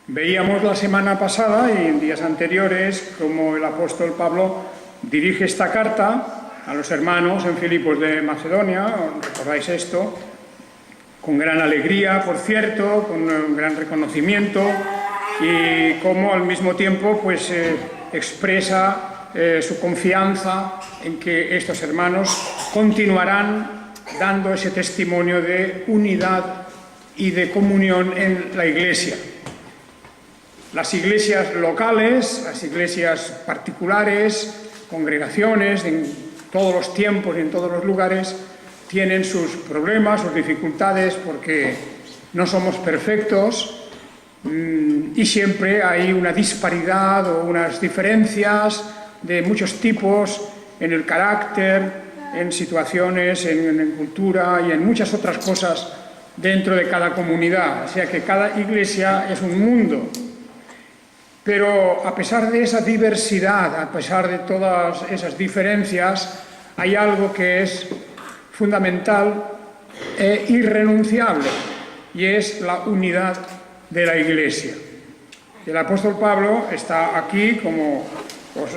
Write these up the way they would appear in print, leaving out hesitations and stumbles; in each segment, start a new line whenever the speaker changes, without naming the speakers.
Veíamos la semana pasada y en días anteriores cómo el apóstol Pablo dirige esta carta a los hermanos en Filipos de Macedonia, recordáis esto, con gran alegría, por cierto, con un gran reconocimiento, y cómo al mismo tiempo pues, expresa su confianza en que estos hermanos continuarán dando ese testimonio de unidad y de comunión en la Iglesia. Las iglesias locales, las iglesias particulares, congregaciones, en todos los tiempos y en todos los lugares, tienen sus problemas, sus dificultades, porque no somos perfectos y siempre hay una disparidad o unas diferencias de muchos tipos en el carácter, en situaciones, en cultura y en muchas otras cosas dentro de cada comunidad. O sea que cada iglesia es un mundo. Pero a pesar de esa diversidad, a pesar de todas esas diferencias, hay algo que es fundamental e irrenunciable, y es la unidad de la Iglesia. El apóstol Pablo está aquí, como os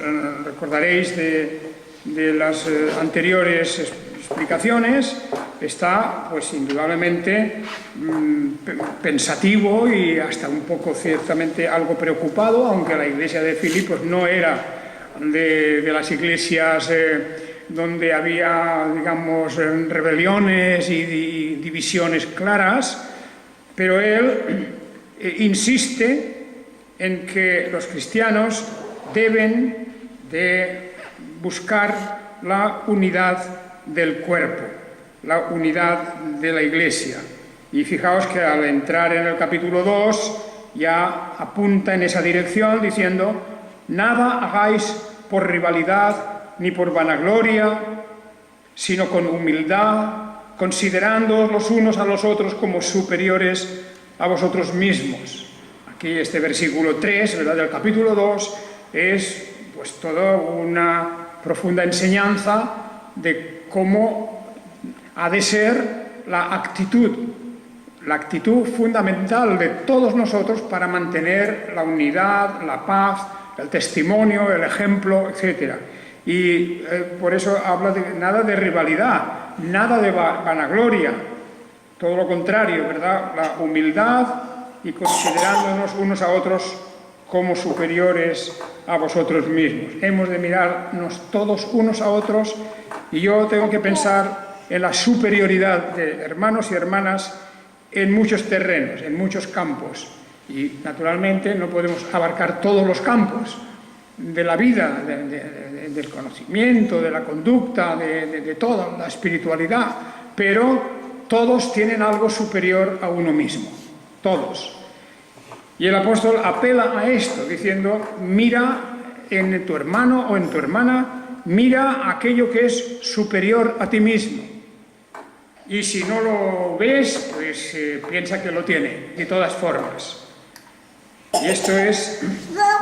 recordaréis de las anteriores explicaciones, está pues indudablemente pensativo y hasta un poco ciertamente algo preocupado, aunque la iglesia de Filipos no era de las iglesias donde había, digamos, rebeliones y divisiones claras, pero él insiste en que los cristianos deben de buscar la unidad del cuerpo, la unidad de la Iglesia. Y fijaos que al entrar en el capítulo 2 ya apunta en esa dirección diciendo: nada hagáis por rivalidad ni por vanagloria, sino con humildad, considerándoos los unos a los otros como superiores a vosotros mismos. Aquí este versículo 3, ¿verdad?, del capítulo 2 es pues toda una profunda enseñanza de cómo ha de ser la actitud fundamental de todos nosotros para mantener la unidad, la paz, el testimonio, el ejemplo, etc. Y por eso habla de nada de rivalidad, nada de vanagloria, todo lo contrario, ¿verdad? La humildad y considerándonos unos a otros como superiores a vosotros mismos. Hemos de mirarnos todos unos a otros, y yo tengo que pensar en la superioridad de hermanos y hermanas en muchos terrenos, en muchos campos. Y naturalmente no podemos abarcar todos los campos de la vida, del conocimiento, de la conducta, de toda la espiritualidad, pero todos tienen algo superior a uno mismo, todos. Y el apóstol apela a esto, diciendo: mira en tu hermano o en tu hermana, mira aquello que es superior a ti mismo. Y si no lo ves, pues piensa que lo tiene, de todas formas. Y esto es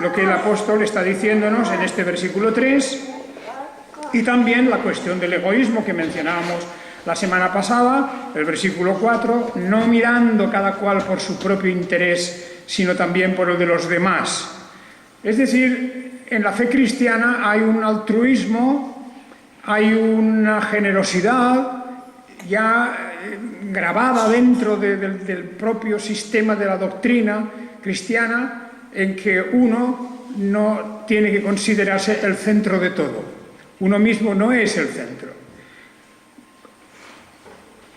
lo que el apóstol está diciéndonos en este versículo 3, y también la cuestión del egoísmo que mencionábamos la semana pasada, el versículo 4, no mirando cada cual por su propio interés, sino también por el de los demás. Es decir, en la fe cristiana hay un altruismo, hay una generosidad ya grabada dentro del propio sistema de la doctrina cristiana, en que uno no tiene que considerarse el centro de todo. Uno mismo no es el centro.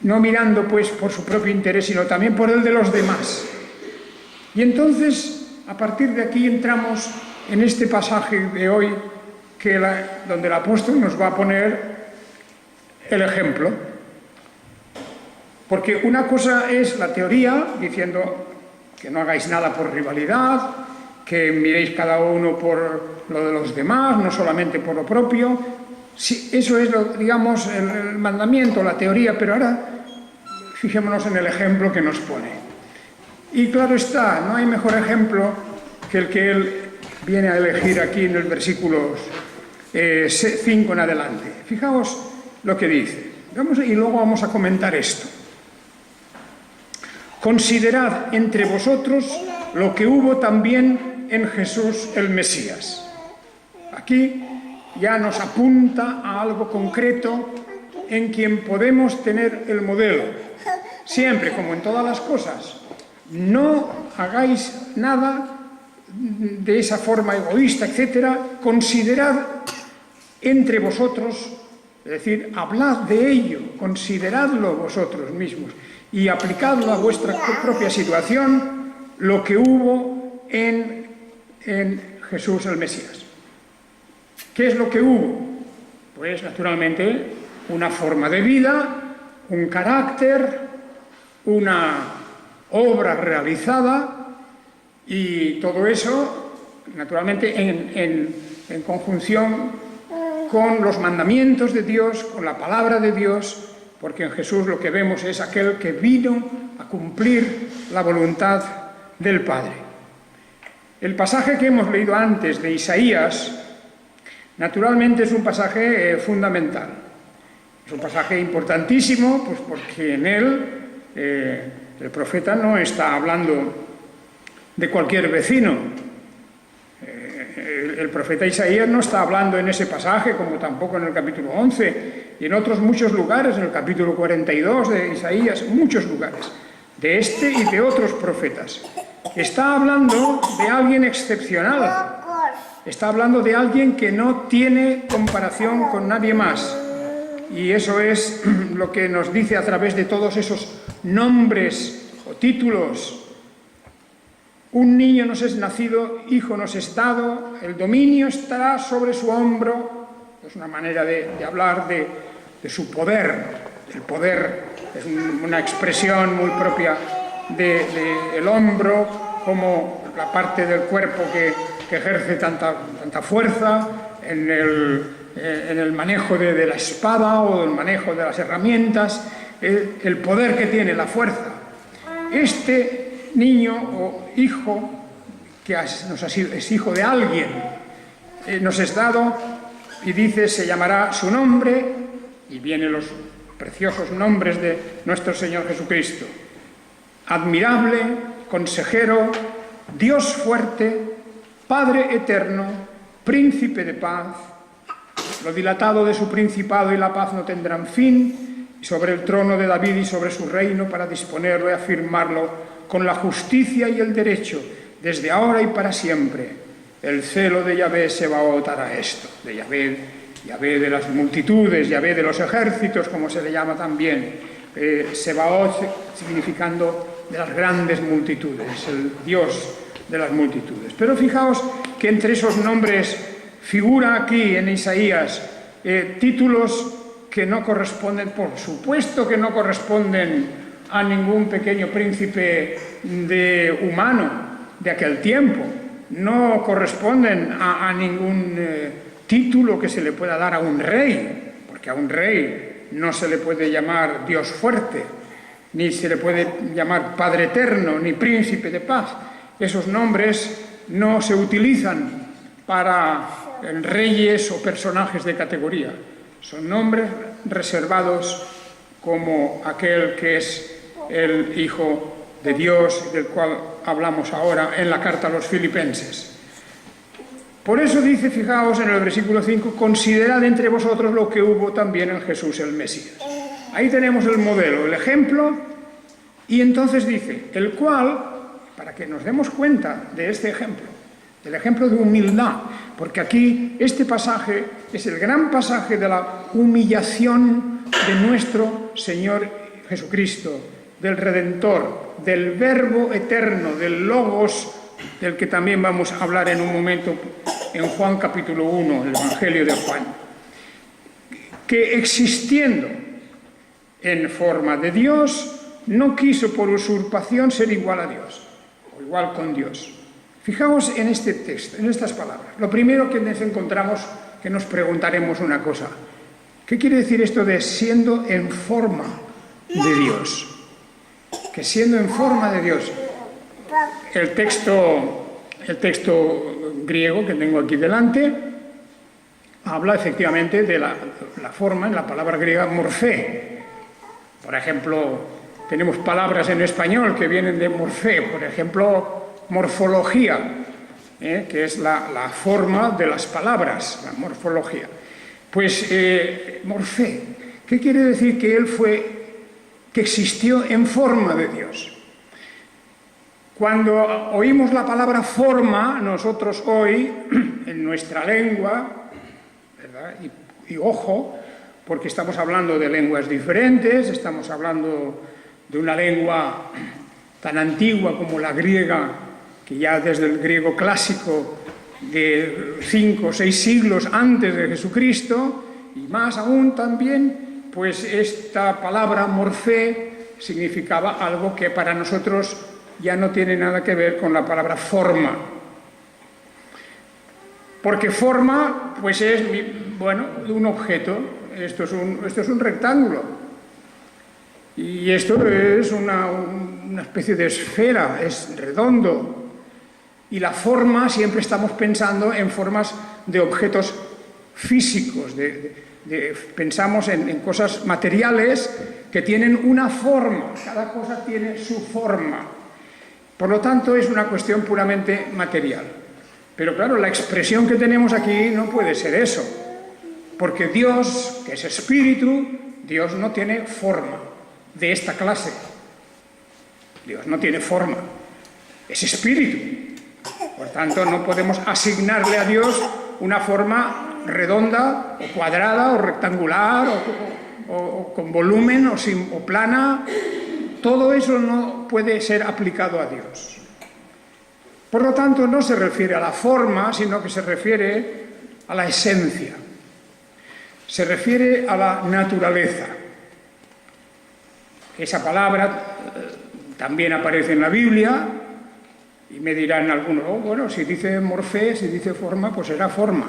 No mirando pues por su propio interés, sino también por el de los demás. Y entonces, a partir de aquí entramos en este pasaje de hoy, donde el apóstol nos va a poner el ejemplo. Porque una cosa es la teoría, diciendo que no hagáis nada por rivalidad, que miréis cada uno por lo de los demás, no solamente por lo propio. Sí, eso es, digamos, el mandamiento, la teoría, pero ahora fijémonos en el ejemplo que nos pone. Y claro está, no hay mejor ejemplo que el que él viene a elegir aquí en el versículo 5 en adelante. Fijaos lo que dice. Y luego vamos a comentar esto. Considerad entre vosotros lo que hubo también en Jesús el Mesías. Aquí ya nos apunta a algo concreto en quien podemos tener el modelo. Siempre, como en todas las cosas, no hagáis nada de esa forma egoísta, etcétera. Considerad entre vosotros, es decir, hablad de ello, consideradlo vosotros mismos y aplicadlo a vuestra propia situación, lo que hubo en Jesús el Mesías. ¿Qué es lo que hubo? Pues, naturalmente, una forma de vida, un carácter, una obra realizada, y todo eso, naturalmente, en conjunción con los mandamientos de Dios, con la palabra de Dios, porque en Jesús lo que vemos es aquel que vino a cumplir la voluntad del Padre. El pasaje que hemos leído antes de Isaías, naturalmente es un pasaje fundamental. Es un pasaje importantísimo, pues porque en él el profeta no está hablando de cualquier vecino. El profeta Isaías no está hablando en ese pasaje, como tampoco en el capítulo 11, y en otros muchos lugares, en el capítulo 42 de Isaías, muchos lugares, de este y de otros profetas. Está hablando de alguien excepcional. Está hablando de alguien que no tiene comparación con nadie más. Y eso es lo que nos dice a través de todos esos nombres o títulos. Un niño nos es nacido, hijo nos es dado, el dominio estará sobre su hombro. Es una manera de hablar de su poder. El poder es una expresión muy propia del hombro, como la parte del cuerpo que ejerce tanta fuerza en el manejo de la espada o el manejo de las herramientas, el poder que tiene, la fuerza. Este niño o hijo, que es hijo de alguien, nos es dado, y dice, se llamará su nombre, y vienen los preciosos nombres de nuestro Señor Jesucristo: admirable, consejero, Dios fuerte, Padre eterno, príncipe de paz. Lo dilatado de su principado y la paz no tendrán fin, y sobre el trono de David y sobre su reino, para disponerlo y afirmarlo con la justicia y el derecho, desde ahora y para siempre. El celo de Yahvé Sebaot hará esto. De Yahvé de las multitudes, Yahvé de los ejércitos, como se le llama también. Sebaot significando de las grandes multitudes, el Dios de las multitudes. Pero fijaos que entre esos nombres figura aquí en Isaías títulos que no corresponden, por supuesto que no corresponden a ningún pequeño príncipe humano de aquel tiempo, no corresponden a ningún título que se le pueda dar a un rey, porque a un rey no se le puede llamar Dios fuerte, ni se le puede llamar Padre eterno, ni príncipe de paz. Esos nombres no se utilizan para reyes o personajes de categoría. Son nombres reservados como aquel que es el Hijo de Dios, del cual hablamos ahora en la carta a los Filipenses. Por eso dice, fijaos en el versículo 5, considerad entre vosotros lo que hubo también en Jesús el Mesías. Ahí tenemos el modelo, el ejemplo, y entonces dice, el cual, para que nos demos cuenta de este ejemplo, del ejemplo de humildad, porque aquí este pasaje es el gran pasaje de la humillación de nuestro Señor Jesucristo, del Redentor, del Verbo eterno, del Logos, del que también vamos a hablar en un momento en Juan capítulo 1, el Evangelio de Juan, que existiendo en forma de Dios, no quiso por usurpación ser igual a Dios, o igual con Dios. Fijaos en este texto, en estas palabras. Lo primero que nos encontramos, que nos preguntaremos una cosa. ¿Qué quiere decir esto de siendo en forma de Dios? Que siendo en forma de Dios. El texto griego que tengo aquí delante habla efectivamente de la forma, en la palabra griega morfé. Por ejemplo, tenemos palabras en español que vienen de morfé. Por ejemplo, morfología, que es la forma de las palabras, la morfología. Pues morfé, ¿qué quiere decir? Que él que existió en forma de Dios. Cuando oímos la palabra forma, nosotros hoy, en nuestra lengua, ¿verdad? Y ojo, porque estamos hablando de lenguas diferentes, estamos hablando de una lengua tan antigua como la griega, que ya desde el griego clásico de 5 o 6 siglos antes de Jesucristo, y más aún también, pues esta palabra morfé significaba algo que para nosotros ya no tiene nada que ver con la palabra forma. Porque forma, pues es, bueno, un objeto. Esto es un rectángulo. Y esto es una especie de esfera, es redondo. Y la forma, siempre estamos pensando en formas de objetos físicos, pensamos en cosas materiales que tienen una forma, cada cosa tiene su forma. Por lo tanto, es una cuestión puramente material. Pero claro, la expresión que tenemos aquí no puede ser eso, porque Dios, que es espíritu, Dios no tiene forma de esta clase. Dios no tiene forma, es espíritu. Por tanto, no podemos asignarle a Dios una forma redonda, o cuadrada, o rectangular, o con volumen, o plana. Todo eso no puede ser aplicado a Dios. Por lo tanto, no se refiere a la forma, sino que se refiere a la esencia. Se refiere a la naturaleza. Esa palabra también aparece en la Biblia, y me dirán algunos, oh, bueno, si dice morfé, si dice forma, pues será forma.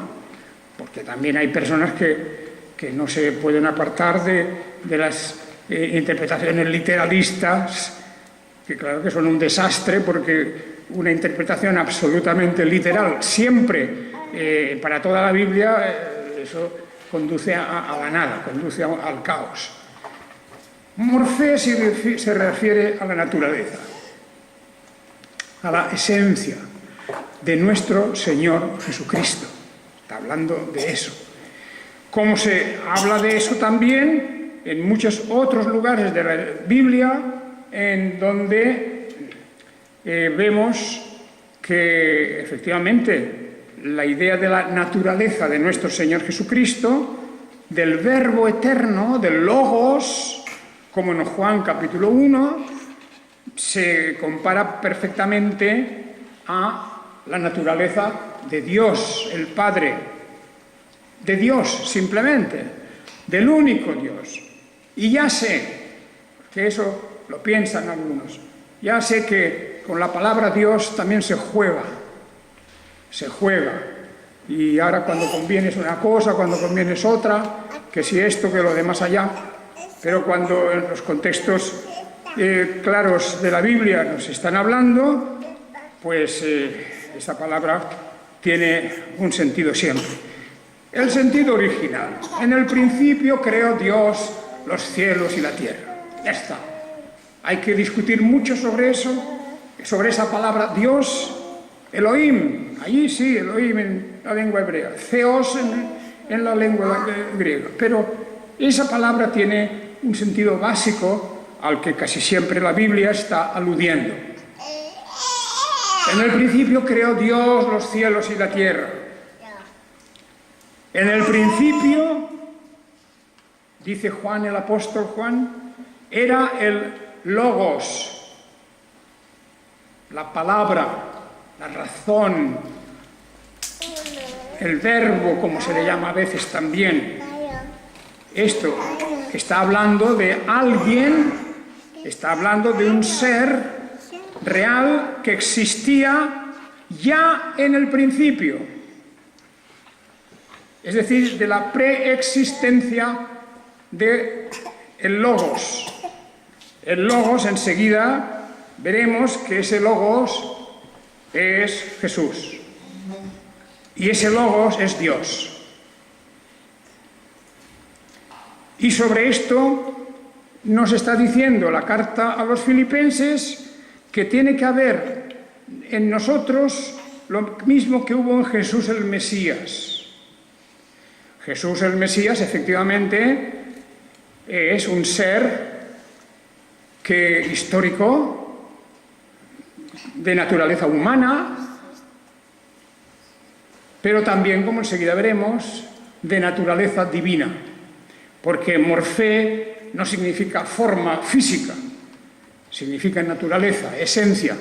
Porque también hay personas que no se pueden apartar de las interpretaciones literalistas, que claro que son un desastre, porque una interpretación absolutamente literal, siempre, para toda la Biblia, eso conduce a la nada, conduce al caos. Morfé se refiere a la naturaleza, a la esencia de nuestro Señor Jesucristo. Está hablando de eso. Como se habla de eso también en muchos otros lugares de la Biblia, en donde vemos que efectivamente la idea de la naturaleza de nuestro Señor Jesucristo, del verbo eterno, del logos, como en Juan capítulo 1, se compara perfectamente a la naturaleza de Dios, el Padre, de Dios simplemente, del único Dios. Y ya sé, que eso lo piensan algunos, ya sé que con la palabra Dios también se juega. Y ahora cuando conviene es una cosa, cuando conviene es otra, que si esto, que lo de más allá. Pero cuando en los contextos claros de la Biblia nos están hablando, pues esa palabra tiene un sentido siempre. El sentido original. En el principio creó Dios los cielos y la tierra. Ya está. Hay que discutir mucho sobre eso, sobre esa palabra Dios, Elohim. Allí sí, Elohim en la lengua hebrea, Theos en la lengua griega. Pero esa palabra tiene un sentido básico al que casi siempre la Biblia está aludiendo. En el principio creó Dios los cielos y la tierra. En el principio, dice Juan, el apóstol Juan, era el logos, la palabra, la razón, el verbo, como se le llama a veces también. Esto está hablando de alguien, está hablando de un ser real que existía ya en el principio. Es decir, de la preexistencia del logos. El logos, enseguida veremos que ese logos es Jesús. Y ese logos es Dios. Y sobre esto nos está diciendo la carta a los filipenses que tiene que haber en nosotros lo mismo que hubo en Jesús el Mesías. Jesús el Mesías, efectivamente, es un ser histórico, de naturaleza humana, pero también, como enseguida veremos, de naturaleza divina, porque morfé no significa forma física, significa naturaleza, esencia.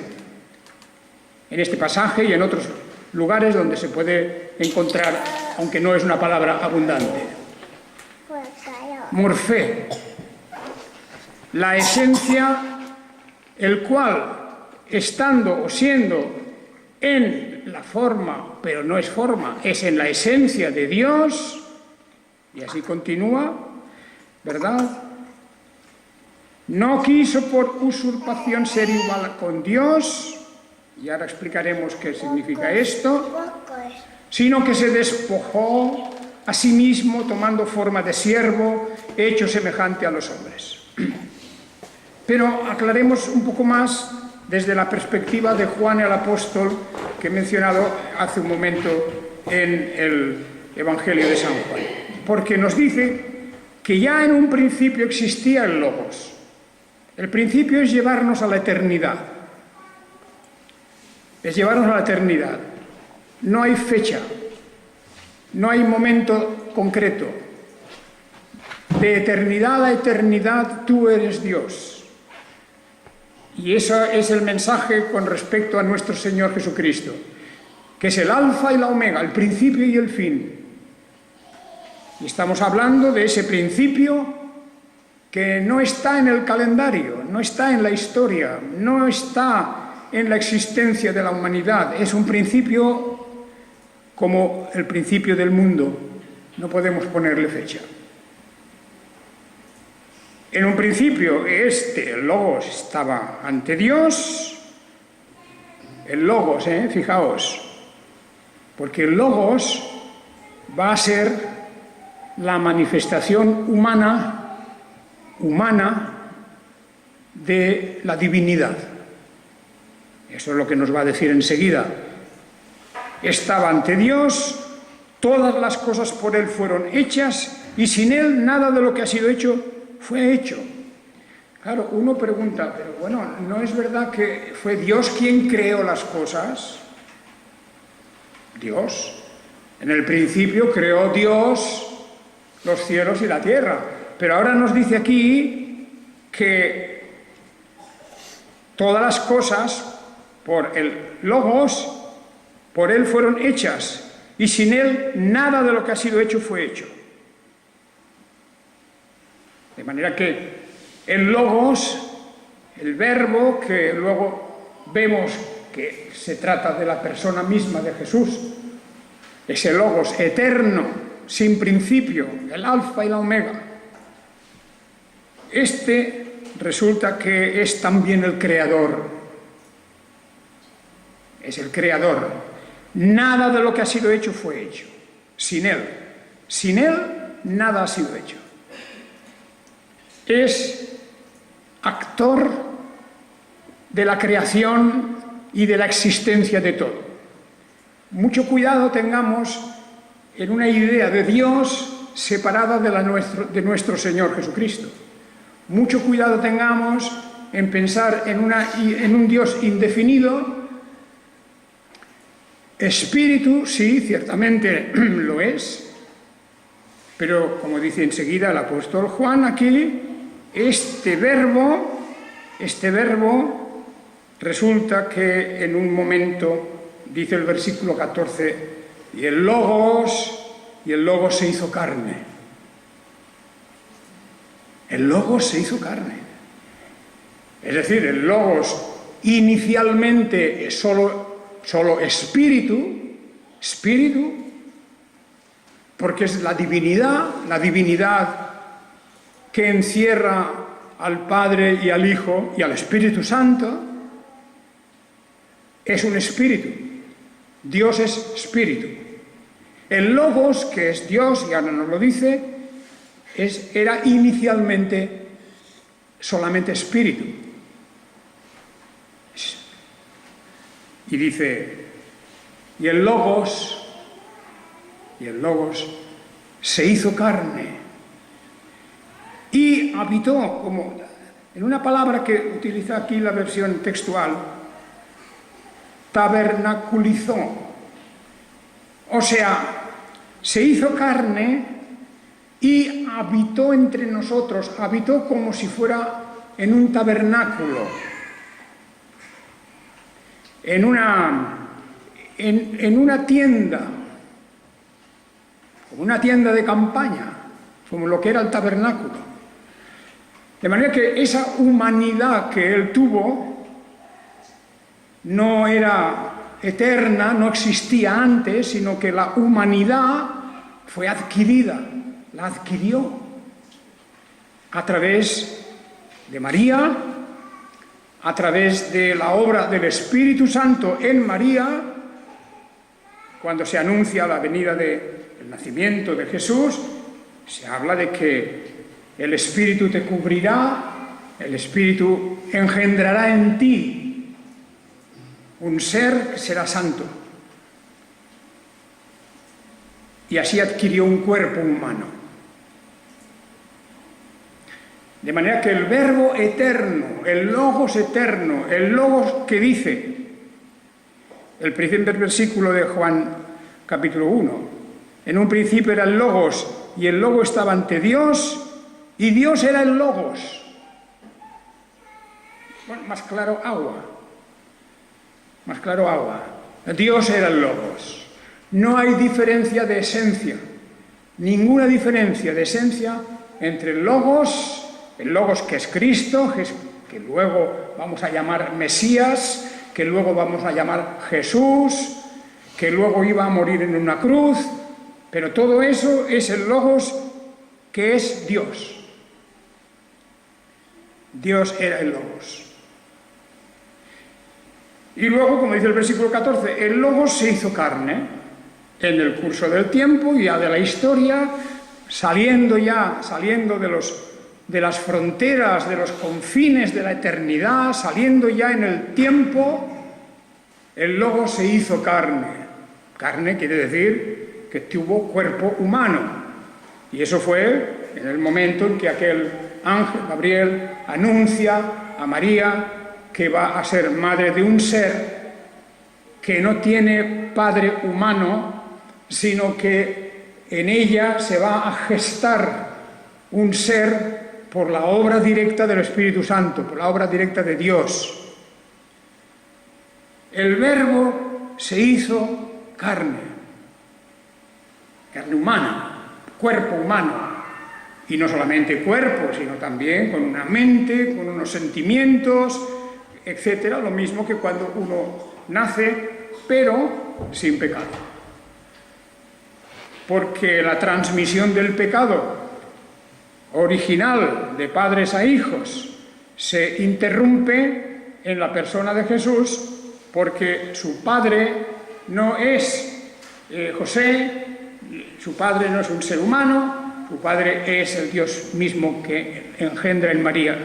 En este pasaje y en otros lugares donde se puede encontrar, aunque no es una palabra abundante. Morfé, la esencia, el cual, estando o siendo en la forma, pero no es forma, es en la esencia de Dios, y así continúa, ¿verdad? No quiso por usurpación ser igual con Dios, y ahora explicaremos qué significa esto, sino que se despojó a sí mismo tomando forma de siervo, hecho semejante a los hombres. Pero aclaremos un poco más desde la perspectiva de Juan el Apóstol, que he mencionado hace un momento en el Evangelio de San Juan. Porque nos dice que ya en un principio existía el Logos. El principio es llevarnos a la eternidad. Es llevarnos a la eternidad. No hay fecha, no hay momento concreto. De eternidad a eternidad tú eres Dios. Y ese es el mensaje con respecto a nuestro Señor Jesucristo, que es el alfa y la omega, el principio y el fin. Y estamos hablando de ese principio que no está en el calendario, no está en la historia, no está en la existencia de la humanidad. Es un principio como el principio del mundo. No podemos ponerle fecha. En un principio el Logos estaba ante Dios. El Logos, fijaos, porque el Logos va a ser la manifestación humana de la divinidad. Eso es lo que nos va a decir enseguida. Estaba ante Dios, todas las cosas por Él fueron hechas, y sin Él nada de lo que ha sido hecho fue hecho. Claro, uno pregunta, pero bueno, ¿no es verdad que fue Dios quien creó las cosas? Dios. En el principio creó Dios los cielos y la tierra. Pero ahora nos dice aquí que todas las cosas por el Logos, por Él fueron hechas, y sin Él nada de lo que ha sido hecho fue hecho. De manera que el Logos, el verbo, que luego vemos que se trata de la persona misma de Jesús, ese Logos eterno, sin principio, el alfa y la omega, resulta que es también el creador. Es el creador. Nada de lo que ha sido hecho fue hecho. Sin Él. Sin Él, nada ha sido hecho. Es actor de la creación y de la existencia de todo. Mucho cuidado tengamos en una idea de Dios separada de nuestro Señor Jesucristo. Mucho cuidado tengamos en pensar en un Dios indefinido. Espíritu, sí, ciertamente lo es, pero como dice enseguida el apóstol Juan aquí, este verbo resulta que en un momento, dice el versículo 14, y el Logos se hizo carne. El Logos se hizo carne. Es decir, el Logos inicialmente es solo espíritu, porque es la divinidad que encierra al Padre y al Hijo y al Espíritu Santo, es un espíritu. Dios es espíritu. El Logos, que es Dios, y ahora nos lo dice, era inicialmente solamente espíritu. Y dice, y el Logos se hizo carne y habitó, como en una palabra que utiliza aquí la versión textual, tabernaculizó. O sea, se hizo carne y habitó entre nosotros, habitó como si fuera en un tabernáculo, en una tienda, como una tienda de campaña, como lo que era el tabernáculo. De manera que esa humanidad que él tuvo no era eterna, no existía antes, sino que la humanidad fue adquirida, la adquirió a través de María, a través de la obra del Espíritu Santo en María, cuando se anuncia la venida del nacimiento de Jesús, se habla de que el Espíritu te cubrirá, el Espíritu engendrará en ti un ser que será santo. Y así adquirió un cuerpo humano. De manera que el Verbo eterno, el Logos eterno, el Logos que dice el primer versículo de Juan capítulo 1, en un principio era el Logos y el Logos estaba ante Dios y Dios era el Logos. Bueno, más claro, agua. Más claro, agua. Dios era el Logos. No hay diferencia de esencia, ninguna diferencia de esencia entre el Logos que es Cristo, que luego vamos a llamar Mesías, que luego vamos a llamar Jesús, que luego iba a morir en una cruz, pero todo eso es el Logos que es Dios. Dios era el Logos. Y luego, como dice el versículo 14, el Logos se hizo carne en el curso del tiempo y ya de la historia, saliendo de las fronteras, de los confines de la eternidad, saliendo ya en el tiempo, el Logos se hizo carne. Carne quiere decir que tuvo cuerpo humano. Y eso fue en el momento en que aquel ángel Gabriel anuncia a María que va a ser madre de un ser que no tiene padre humano, sino que en ella se va a gestar un ser por la obra directa del Espíritu Santo, por la obra directa de Dios. El Verbo se hizo carne humana, cuerpo humano, y no solamente cuerpo, sino también con una mente, con unos sentimientos, etcétera, lo mismo que cuando uno nace, pero sin pecado. Porque la transmisión del pecado original de padres a hijos se interrumpe en la persona de Jesús, porque su padre no es José, su padre no es un ser humano, su padre es el Dios mismo que engendra en María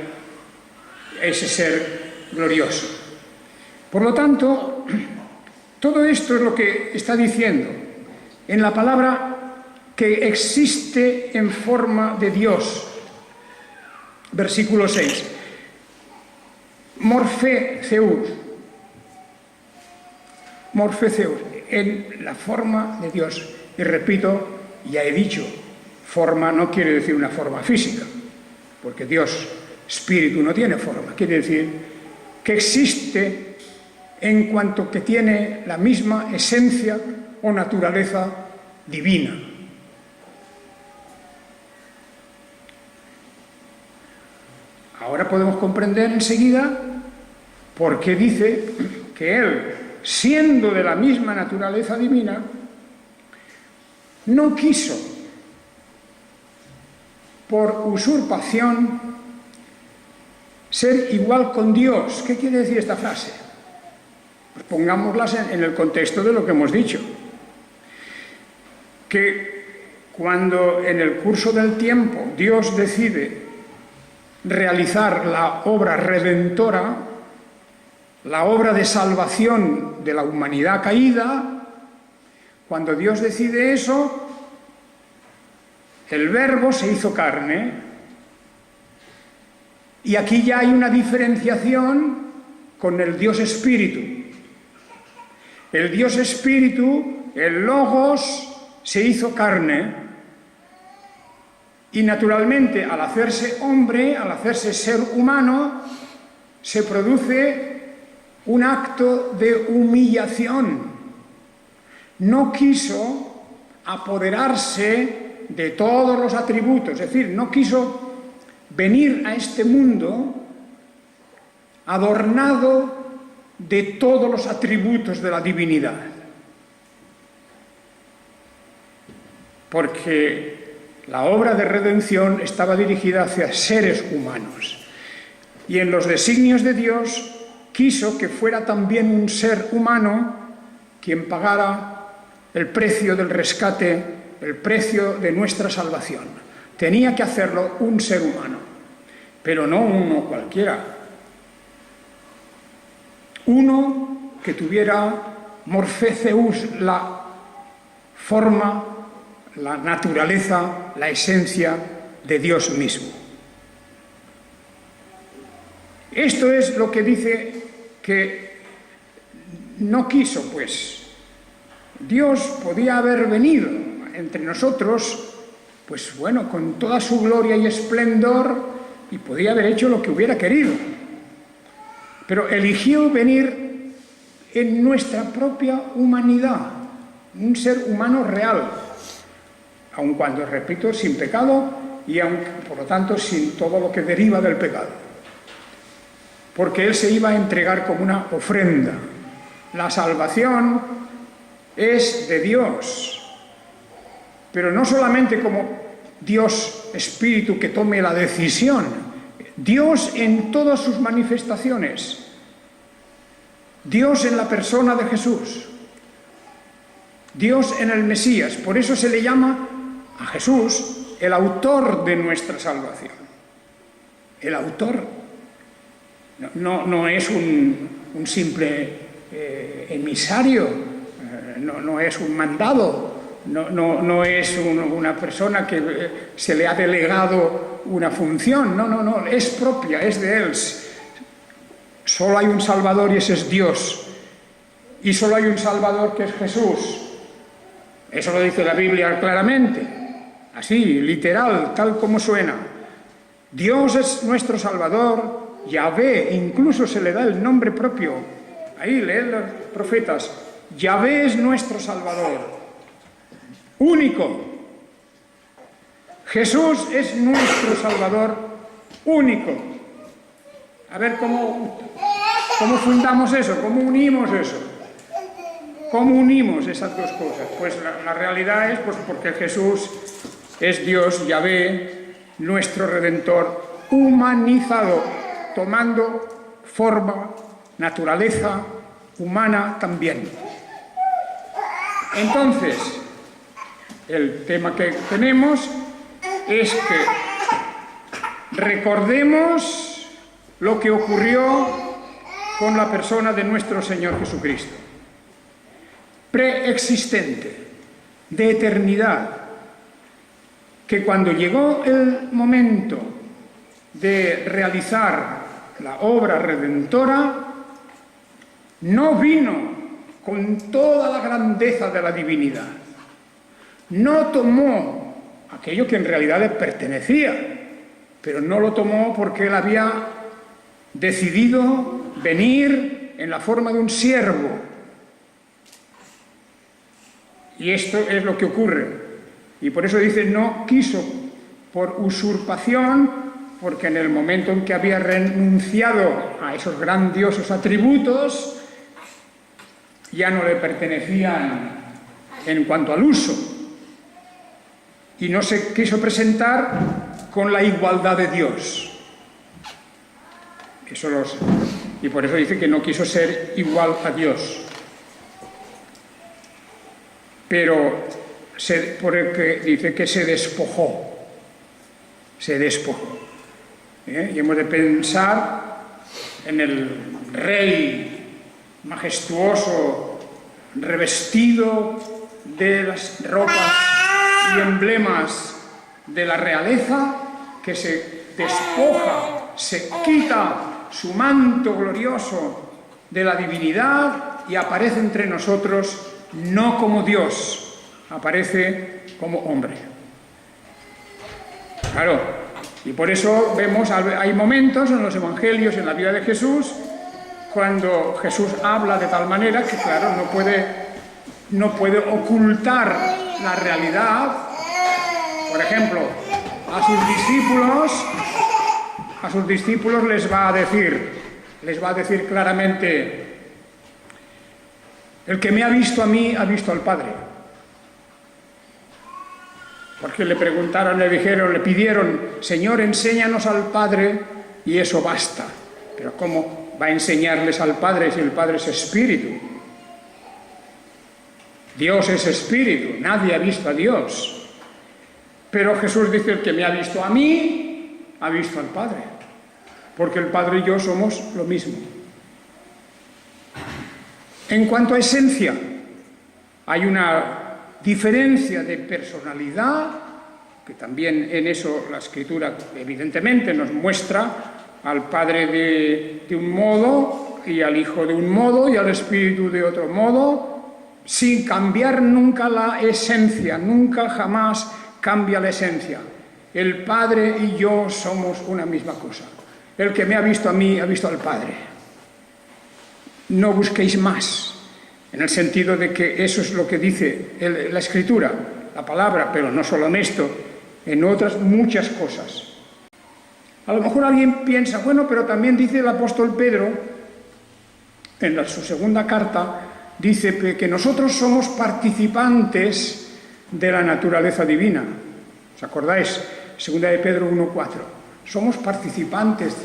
ese ser glorioso. Por lo tanto, todo esto es lo que está diciendo en la palabra que existe en forma de Dios. Versículo 6. Morfe Zeus, en la forma de Dios. Y repito, ya he dicho, forma no quiere decir una forma física, porque Dios, espíritu, no tiene forma. Quiere decir que existe en cuanto que tiene la misma esencia o naturaleza divina. Ahora podemos comprender enseguida por qué dice que Él, siendo de la misma naturaleza divina, no quiso, por usurpación, ser igual con Dios. ¿Qué quiere decir esta frase? Pues pongámoslas en el contexto de lo que hemos dicho. Que cuando en el curso del tiempo Dios decide realizar la obra redentora, la obra de salvación de la humanidad caída, cuando Dios decide eso, el Verbo se hizo carne. Y aquí ya hay una diferenciación con el Dios Espíritu. El Dios Espíritu, el Logos, se hizo carne. Y naturalmente, al hacerse hombre, al hacerse ser humano, se produce un acto de humillación. No quiso apoderarse de todos los atributos, es decir, no quiso venir a este mundo adornado de todos los atributos de la divinidad. Porque la obra de redención estaba dirigida hacia seres humanos. Y en los designios de Dios quiso que fuera también un ser humano quien pagara el precio del rescate, el precio de nuestra salvación. Tenía que hacerlo un ser humano, pero no uno cualquiera. Uno que tuviera morfezeus, la forma, la naturaleza, la esencia de Dios mismo. Esto es lo que dice que no quiso, pues. Dios podía haber venido entre nosotros, pues bueno, con toda su gloria y esplendor, y podía haber hecho lo que hubiera querido. Pero eligió venir en nuestra propia humanidad, un ser humano real, aun cuando, repito, sin pecado y aun, por lo tanto, sin todo lo que deriva del pecado. Porque Él se iba a entregar como una ofrenda. La salvación es de Dios, pero no solamente como Dios Espíritu que tome la decisión, Dios en todas sus manifestaciones, Dios en la persona de Jesús, Dios en el Mesías. Por eso se le llama a Jesús el autor de nuestra salvación. El autor no es un simple emisario, no es un mandado, no es una persona que se le ha delegado una función, no, es propia, es de Él. Solo hay un Salvador y ese es Dios. Y solo hay un Salvador que es Jesús. Eso lo dice la Biblia claramente, así, literal, tal como suena. Dios es nuestro Salvador, Yahvé, incluso se le da el nombre propio. Ahí, leed los profetas. Yahvé es nuestro Salvador, único. Jesús es nuestro Salvador, único. A ver cómo fundamos eso, cómo unimos eso. ¿Cómo unimos esas dos cosas? Pues la realidad es pues, porque Jesús es Dios, Yahvé, nuestro Redentor, humanizado, tomando forma, naturaleza humana también. Entonces, el tema que tenemos es que recordemos lo que ocurrió con la persona de nuestro Señor Jesucristo. Preexistente, de eternidad, que cuando llegó el momento de realizar la obra redentora, no vino con toda la grandeza de la divinidad. No tomó aquello que en realidad le pertenecía, pero no lo tomó porque Él había decidido venir en la forma de un siervo. Y esto es lo que ocurre. Y por eso dice, no quiso por usurpación, porque en el momento en que había renunciado a esos grandiosos atributos, ya no le pertenecían en cuanto al uso. Y no se quiso presentar con la igualdad de Dios. Y por eso dice que no quiso ser igual a Dios. Pero porque dice que se despojó. Se despojó. Y hemos de pensar en el rey majestuoso, revestido de las ropas y emblemas de la realeza, que se despoja, se quita su manto glorioso de la divinidad y aparece entre nosotros no como Dios, aparece como hombre. Claro, y por eso vemos, hay momentos en los evangelios, en la vida de Jesús, cuando Jesús habla de tal manera que, claro, no puede ocultar la realidad. Por ejemplo, a sus discípulos les va a decir claramente: el que me ha visto a mí, ha visto al Padre. Porque le preguntaron, le pidieron: Señor, enséñanos al Padre, y eso basta. Pero ¿cómo va a enseñarles al Padre si el Padre es espíritu? Dios es espíritu, nadie ha visto a Dios. Pero Jesús dice: el que me ha visto a mí, ha visto al Padre. Porque el Padre y yo somos lo mismo. En cuanto a esencia, hay una diferencia de personalidad, que también en eso la Escritura evidentemente nos muestra al Padre de un modo, y al Hijo de un modo, y al Espíritu de otro modo, sin cambiar nunca la esencia, nunca jamás cambia la esencia. El Padre y yo somos una misma cosa. El que me ha visto a mí, ha visto al Padre. No busquéis más, en el sentido de que eso es lo que dice la Escritura, la palabra, pero no solo en esto, en otras muchas cosas. A lo mejor alguien piensa: bueno, pero también dice el apóstol Pedro, en su segunda carta, dice que nosotros somos participantes de la naturaleza divina. ¿Os acordáis? Segunda de Pedro 1:4. Somos participantes.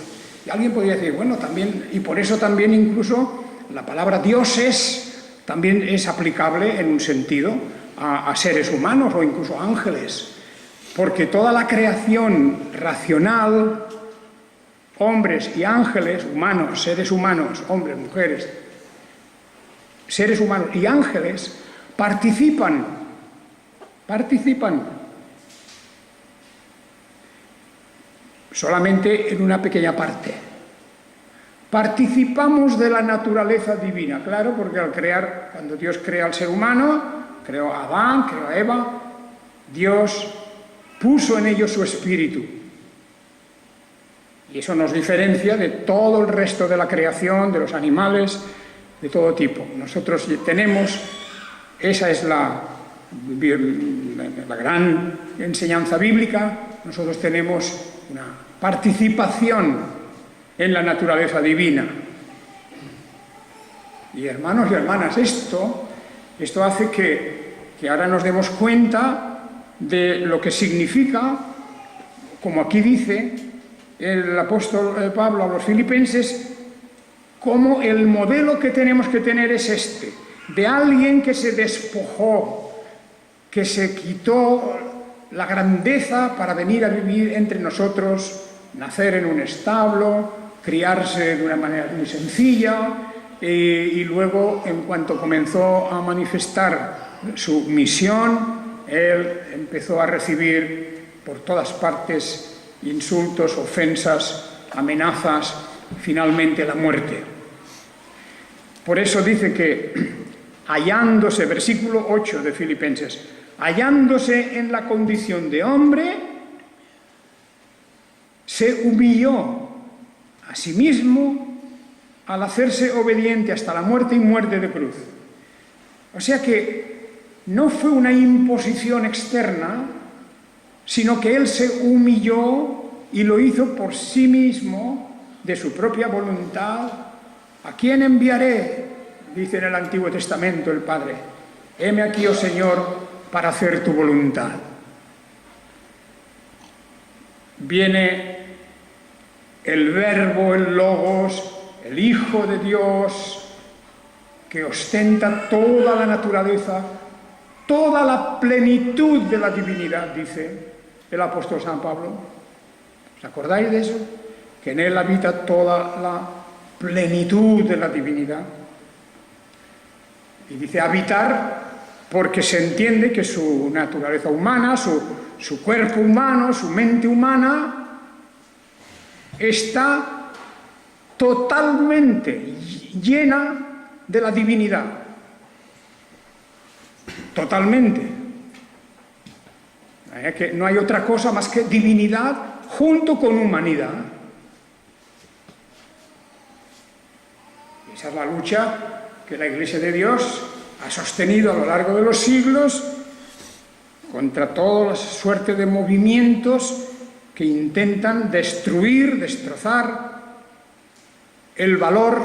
Y alguien podría decir: bueno, también, y por eso también incluso la palabra dioses también es aplicable en un sentido a seres humanos o incluso a ángeles. Porque toda la creación racional, hombres y ángeles, humanos, seres humanos, hombres, mujeres, seres humanos y ángeles, participan solamente en una pequeña parte. Participamos de la naturaleza divina, claro, porque cuando Dios crea al ser humano, creó a Adán, creó a Eva, Dios puso en ellos su espíritu. Y eso nos diferencia de todo el resto de la creación, de los animales, de todo tipo. Nosotros tenemos, esa es la gran enseñanza bíblica, nosotros tenemos una participación en la naturaleza divina. Y hermanos y hermanas, esto hace que ahora nos demos cuenta de lo que significa, como aquí dice el apóstol Pablo a los filipenses, como el modelo que tenemos que tener es este, de alguien que se despojó, que se quitó la grandeza para venir a vivir entre nosotros, nacer en un establo, criarse de una manera muy sencilla, y luego, en cuanto comenzó a manifestar su misión, él empezó a recibir por todas partes insultos, ofensas, amenazas, finalmente la muerte. Por eso dice que, hallándose, versículo 8 de Filipenses, hallándose en la condición de hombre, se humilló a sí mismo al hacerse obediente hasta la muerte y muerte de cruz. O sea que no fue una imposición externa, sino que él se humilló y lo hizo por sí mismo, de su propia voluntad. ¿A quién enviaré?, dice en el Antiguo Testamento el Padre. Heme aquí, oh Señor, para hacer tu voluntad. Viene el Verbo, el Logos, el Hijo de Dios, que ostenta toda la naturaleza, toda la plenitud de la divinidad, dice el apóstol San Pablo. ¿Os acordáis de eso? Que en él habita toda la plenitud de la divinidad. Y dice habitar porque se entiende que su naturaleza humana, su cuerpo humano, su mente humana, está totalmente llena de la divinidad. Totalmente. Que no hay otra cosa más que divinidad junto con humanidad. Esa es la lucha que la Iglesia de Dios ha sostenido a lo largo de los siglos contra toda suerte de movimientos que intentan destruir, destrozar el valor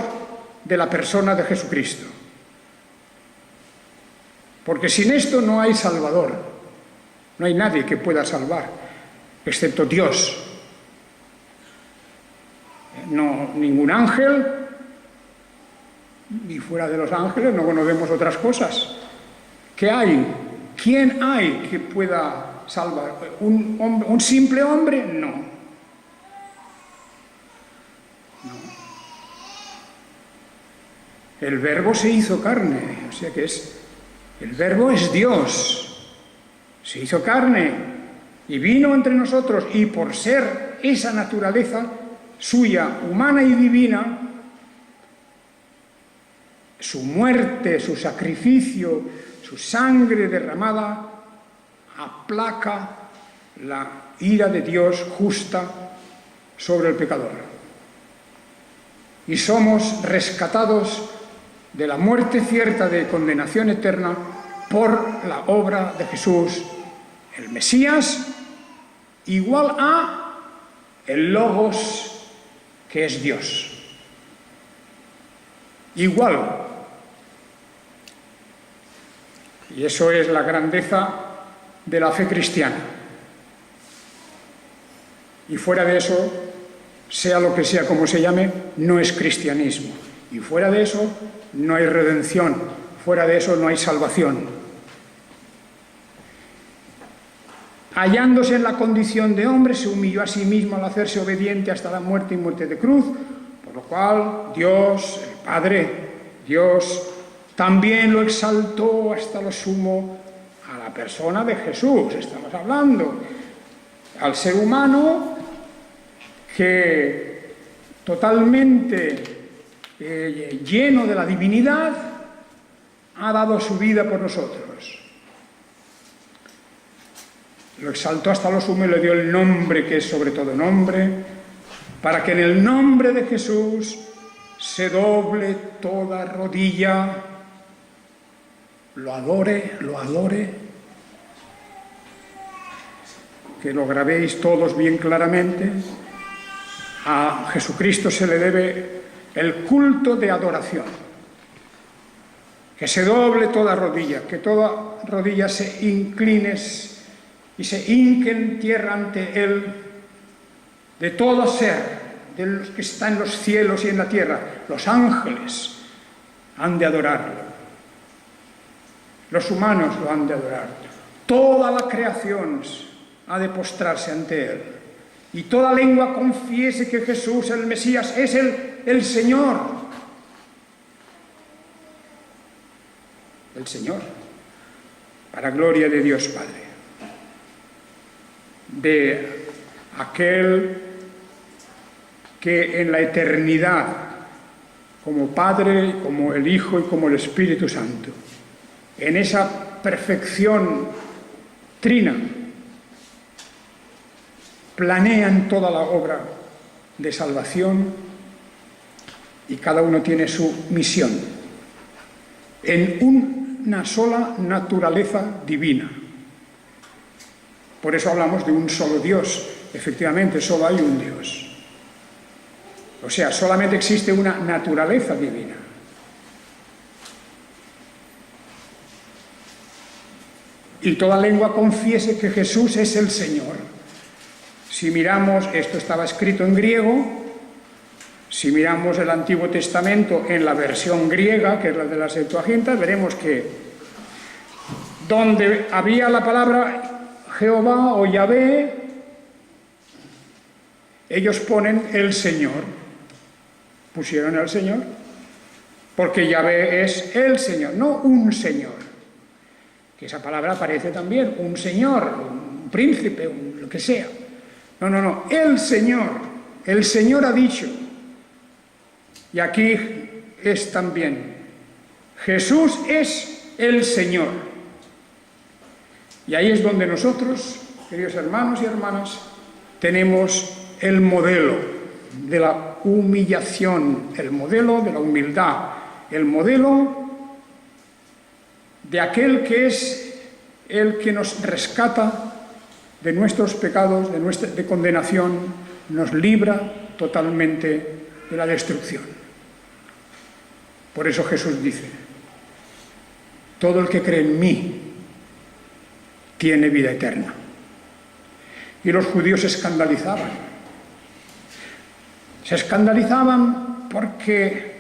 de la persona de Jesucristo. Porque sin esto no hay Salvador, no hay nadie que pueda salvar, excepto Dios. No, ningún ángel, y fuera de los ángeles no conocemos otras cosas. ¿Qué hay? ¿Quién hay que pueda salvar? ¿Un simple hombre? No. El Verbo se hizo carne, o sea que el Verbo es Dios. Se hizo carne y vino entre nosotros, y por ser esa naturaleza suya, humana y divina, su muerte, su sacrificio, su sangre derramada, aplaca la ira de Dios justa sobre el pecador. Y somos rescatados de la muerte cierta de condenación eterna por la obra de Jesús, el Mesías, igual a el Logos, que es Dios. Igual. Y eso es la grandeza de la fe cristiana. Y fuera de eso, sea lo que sea como se llame, no es cristianismo. Y fuera de eso, no hay redención. Fuera de eso, no hay salvación. Hallándose en la condición de hombre, se humilló a sí mismo al hacerse obediente hasta la muerte y muerte de cruz, por lo cual Dios, el Padre, Dios, también lo exaltó hasta lo sumo a la persona de Jesús. Estamos hablando al ser humano que totalmente lleno de la divinidad ha dado su vida por nosotros. Lo exaltó hasta lo sumo y le dio el nombre que es sobre todo nombre, para que en el nombre de Jesús se doble toda rodilla, lo adore, que lo grabéis todos bien claramente. A Jesucristo se le debe el culto de adoración, que se doble toda rodilla, que toda rodilla se incline y se hinque en tierra ante Él, de todo ser, de los que están en los cielos y en la tierra. Los ángeles han de adorarlo. Los humanos lo han de adorar. Toda la creación ha de postrarse ante Él. Y toda lengua confiese que Jesús, el Mesías, es el Señor. El Señor. Para gloria de Dios Padre. De aquel que en la eternidad, como Padre, como el Hijo y como el Espíritu Santo, en esa perfección trina, planean toda la obra de salvación, y cada uno tiene su misión en una sola naturaleza divina. Por eso hablamos de un solo Dios. Efectivamente, solo hay un Dios. O sea, solamente existe una naturaleza divina. Y toda lengua confiese que Jesús es el Señor. Si miramos, esto estaba escrito en griego, si miramos el Antiguo Testamento en la versión griega, que es la de la Septuaginta, veremos que donde había la palabra Jehová o Yahvé, ellos ponen el Señor, pusieron el Señor. porque Yahvé es el Señor, no un Señor. Que esa palabra aparece también, un Señor, un príncipe, lo que sea. No, no, no, el Señor ha dicho. Y aquí es también, Jesús es el Señor. Y ahí es donde nosotros, queridos hermanos y hermanas, tenemos el modelo de la humillación, el modelo de la humildad, el modelo de aquel que es el que nos rescata de nuestros pecados, de condenación, nos libra totalmente de la destrucción. Por eso Jesús dice, todo el que cree en mí tiene vida eterna. Y los judíos se escandalizaban. Se escandalizaban porque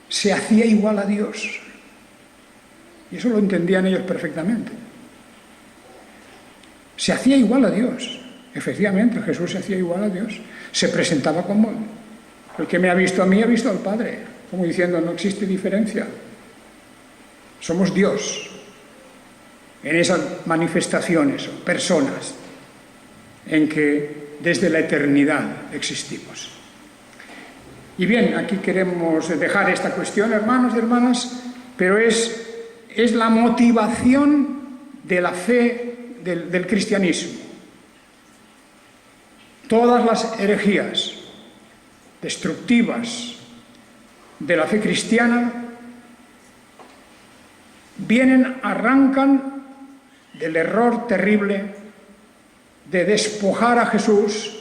se hacía igual a Dios. Y eso lo entendían ellos perfectamente. Se hacía igual a Dios. Efectivamente, Jesús se hacía igual a Dios. Se presentaba como el que me ha visto a mí ha visto al Padre. Como diciendo, no existe diferencia. Somos Dios en esas manifestaciones o personas en que desde la eternidad existimos. Y bien, aquí queremos dejar esta cuestión, hermanos y hermanas, pero es la motivación de la fe del cristianismo. Todas las herejías destructivas de la fe cristiana arrancan del error terrible de despojar a Jesús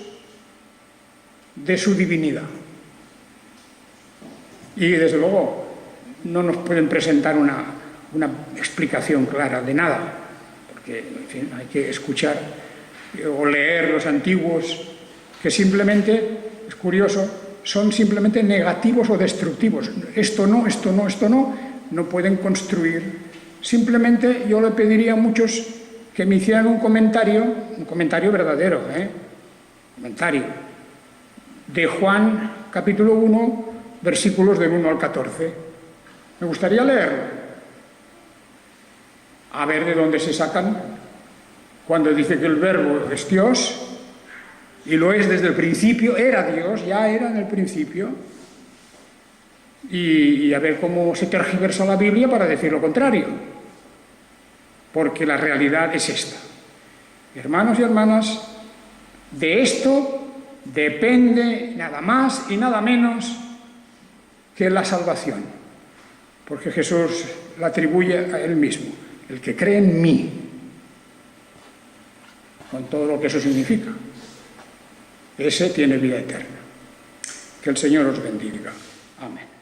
de su divinidad. Y desde luego no nos pueden presentar una explicación clara de nada, porque en fin, hay que escuchar o leer los antiguos, que simplemente, es curioso, son simplemente negativos o destructivos. Esto no, esto no, esto no, no pueden construir. Simplemente yo le pediría a muchos que me hicieran un comentario verdadero, comentario, de Juan capítulo 1, versículos del 1 al 14. Me gustaría leerlo, a ver de dónde se sacan cuando dice que el verbo es Dios, y lo es desde el principio, era Dios, ya era en el principio, y a ver cómo se tergiversa la Biblia para decir lo contrario, porque la realidad es esta. Hermanos y hermanas, de esto depende nada más y nada menos que la salvación, porque Jesús la atribuye a Él mismo, el que cree en mí, con todo lo que eso significa, ese tiene vida eterna. Que el Señor os bendiga. Amén.